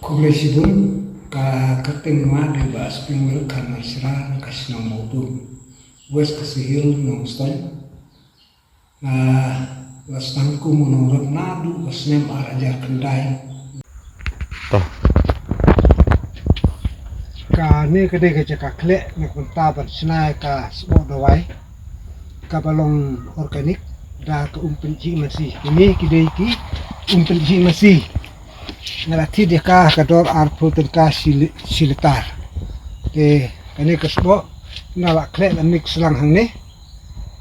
Kogresibun ka katingma di bas pingwil kan isra kas nang modum wes kasihil nang stone na was tangku menurut nadu was nem arajar kendai ka ne kade ka cakakle na kunta ban snai ka sport dawai ka balong organik da ka umpenci masih ini kidai ki umpenci masih ngalati dia ka kador arpo tengka silitar te kani kasbo nala kle na mix lang hang ne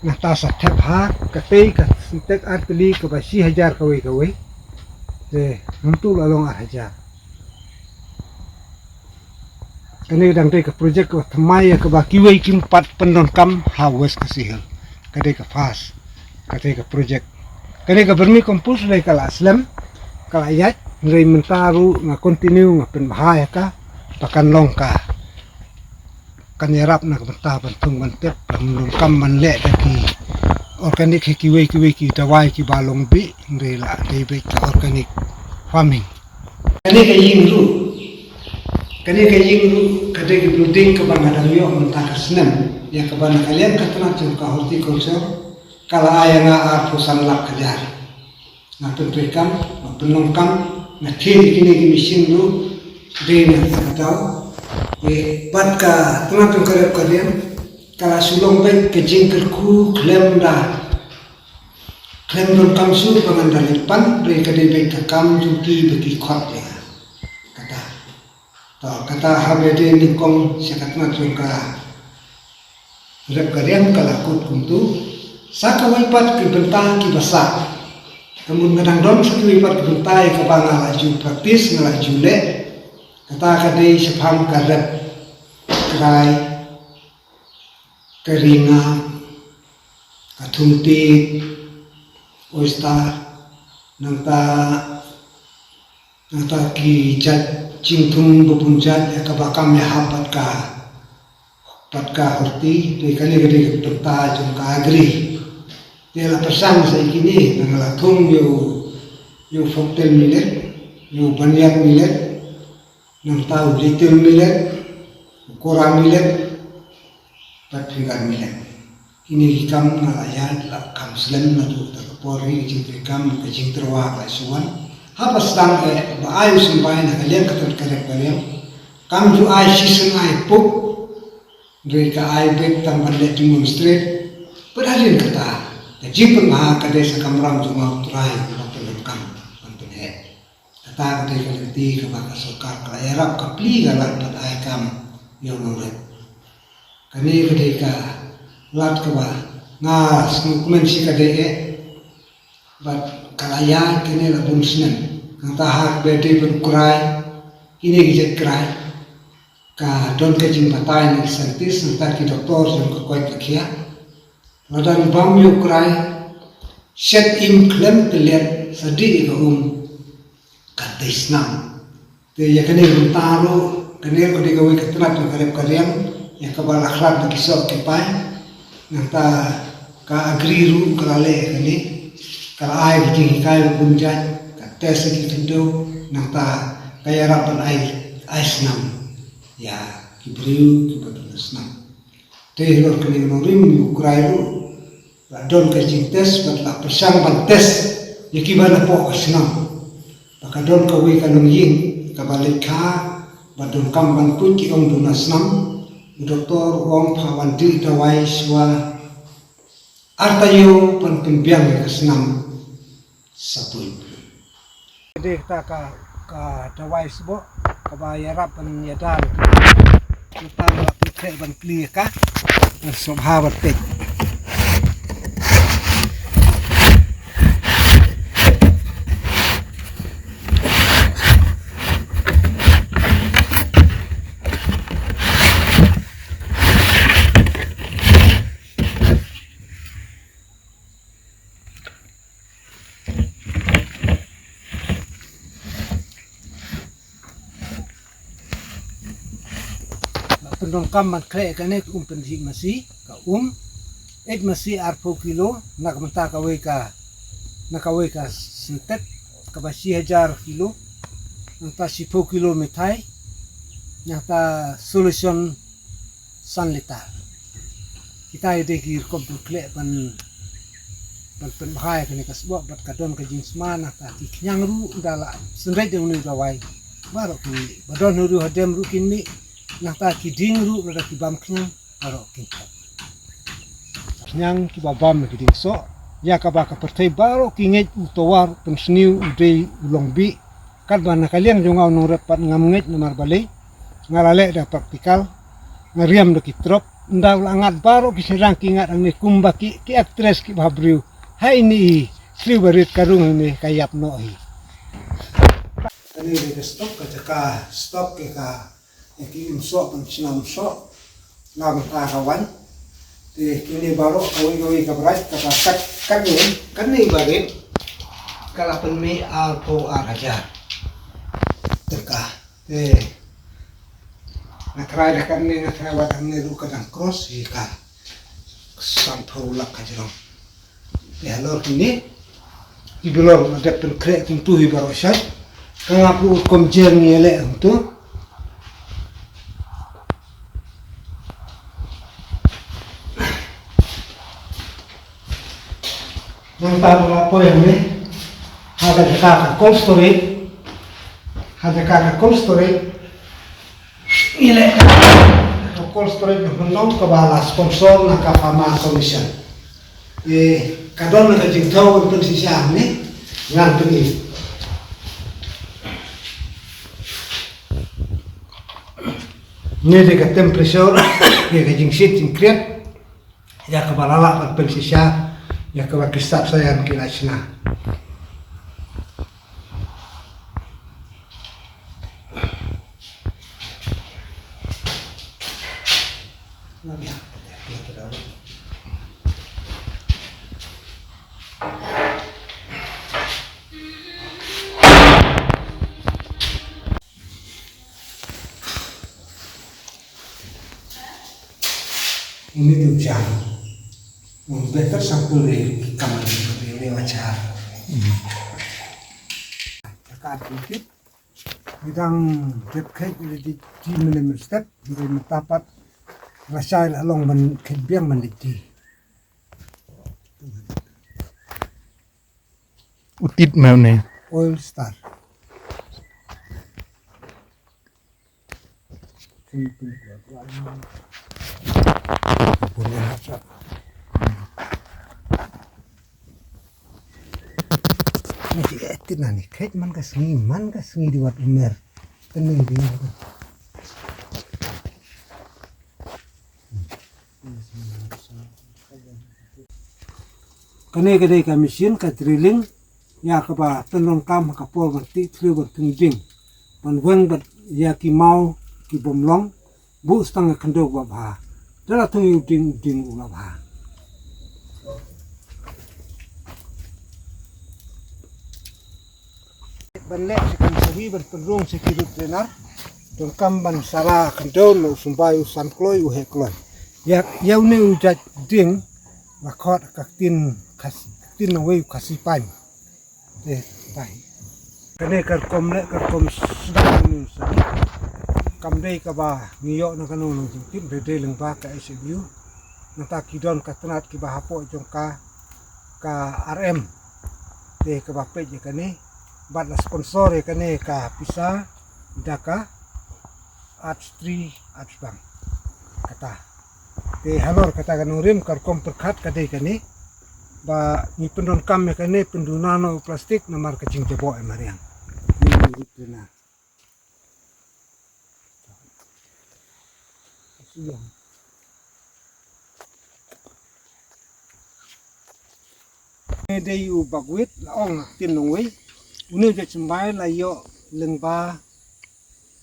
na ta sa thep ha ka te ka sintek artli ka ba 1000 kawai te nuntu lalong 1000 kani dang te ka project ka thamai ka ba kiwai kimpat pendon kam hawes ka sihel kade ka fast kade ka project kani ka vermi compost lai kala aslam kala yat ngai mentaru nga continue nga penbahaya ka pakan long ka kanyarap na benta bentung bentep menung kam manle daki organik kiwi ki dawai ki balong bi ngai la dei be organic farming kani ka yingru kade ki building ka bangadang yo mentaka senem ya ka ban kalian ka tana ka horticulture kala aya nga arpusan lak kajar na pentrikam penongkam na kini ki mesin lu de na tau e pat ka tuna tu karep kalian kala sulong baik ke jingkerku klem dong kam su pangandalipan re kade baik ka kam juki bagi khot ya kata habede ni kong sakatna tu ka rep kalian kala kut kuntu sakawai pat ke bentang ki basak kemun kadang don sakit lipat bentai ke bangga laju praktis ngelaju le kata kadai sepaham karet kerai keringa katuntit oyster nanta ki jat cingtung bepunjat ya kabakam ya hapat ka horti dari kali kadai bentai jum ka agri dia la pesan saya kini nang thung yo fontel millet yo banyak millet nang tahu little millet kora millet patrigar millet ini hikam nalayan la kam selen na tu terpori jingtre kam ke jingterwa ka suan hapas tang ke ba ayu simpai na kalian katot karek kalian kam ju ai season ai puk dari ka ai bek tang bande demonstrate padalin kata jipun maha kade sakamram juma utrai pelengkam penhe kata kade kalenti kama kasokar kalayarap kapli galat pat aikam yo nolet kani kade ka lat kaba ngas ngukumen si kade bat kalaya kene la bunsnen kata hak bede berkurai kini gijet krai ka don ke jimpatai ni sentis ntar ki doktor yang kokoy kia Ladan bam yukrai set im klem pelet sadi ka kadisnam te ya kene runtaro kene ko de gawe katrat ka karep karyam ya ka bal akhlak na kisok ke pai nanta ka agriru krale kene ka ai ki kai punjat ka tes ki tundo nanta kaya rapan ai snam ya kibriu ki badasnam te lor kene norim yukrai ru don kerjing tes batla persang ban tes yakibana po kasnam pakadon kawi kanung ying kabalik ka badon kam ban put ki ong donasnam doktor ong phawan di dawai swa artayo pan pembiang kasnam sapui de ta ka dawai sbo kabayarap pan yadan kita la pikre ban kli ka sobhavat tek pendong kam man kre kanek pensi masih ka et masih arpo kilo nak menta kawe ka sintet ka ba 1000 kilo nata 10 kilometer nyata solution sanlita kita ide kir komplek pan bahaya kene kasbok bat kadon ke jinsma nata kinyang ru dala sendai de unu dawai baro ki badon ru hadem ru kinmi nata kiding ru rada kibam kinyang baro kinta kinyang kibabam kiding so ya kabaka pertai baro kinget utowar pensniu udei ulongbi kadban kalian jongau nong repat ngamnget nomar balai ngalale da praktikal ngariam do kitrop nda ulangat baro kisirang kingat ang ni kumbaki ki aktres ki babriu hai ni sri barit karung ni kayap noi ani de stop ka stop ke ka ki imso pun sinam so ngam ta kawan te kini baro awi ka berat ka kan ni barit kala penmi alpo araja terka te nakrai kan ni nakrai wadang ni ru kadang cross ika sampau lak kajrong ya lor kini ibilor ada perkrek tentu ibarosat kangapu komjer ni ele untuk nampak apa yang ni ada kakak cold storage ile cold storage menong kebala sponsor nak Fama Commission kadon na jingtaw pun sisya ni ngan tuni ni de ka temperature ya ka jingsit jingkret ya ka balala pun sisya ya ka wakisap saya kila sina ini hujan, better sampul di kamar ini wajar. Dekat bukit, bidang depket di minimum step, di metapat rasai along men kebiang meniti. Utit mana? Oil star. Boleh rasa. Nanti etin nani, kayak man kasengi diwat umer, tenang dia. Kene kedai ka mesin ka drilling ya ka ba tenong kam ka pol berti triber tingjing pan bat ya ki mau ki bomlong bu stang kendo ba ba dala tung ding ba ba banle sekan sabi berperung sekirut tenar don kam ban sara kendo no sumbai usan kloi u hekloi ya yaune ujat ding lakot kaktin tin away kasih pan tai kene karkom sedang ni kamdei ka ba ngiyo na kanu no tin bede leng ba ka SBU nata kidon ka tanat ki ba hapo jong ka RM te ka ba pe je kane bat la sponsor kane ka pisa daka Arts3 Artsbank kata te halor kata kanurim karkom perkat kadai kane ba ni pendon kam me kane pendunano plastik namar kacing jebo emariang ni rutena siang dei u bagwit laong tin nongwe unu je chumbai la yo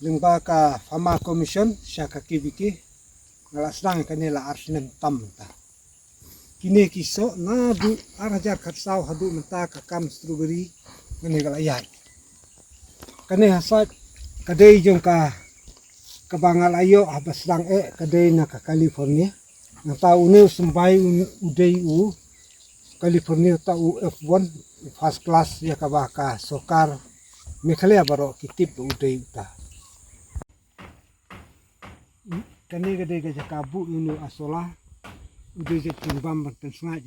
lengba ka Fama Commission syaka kibiki ngalasdang kane la arsnen tam ta kini kiso na du arajar khatsau hadu menta ka kam strawberry ngene galayat kane hasat kadai jong ka kabangal ayo habasdang kadai na ka California na tau ne sumbai udai u California tau F1 first class ya ka ba ka sokar Mekhalea baro kitip udai uta. Kani gede gaja kabu inu asola udai je timbam berten sengaja.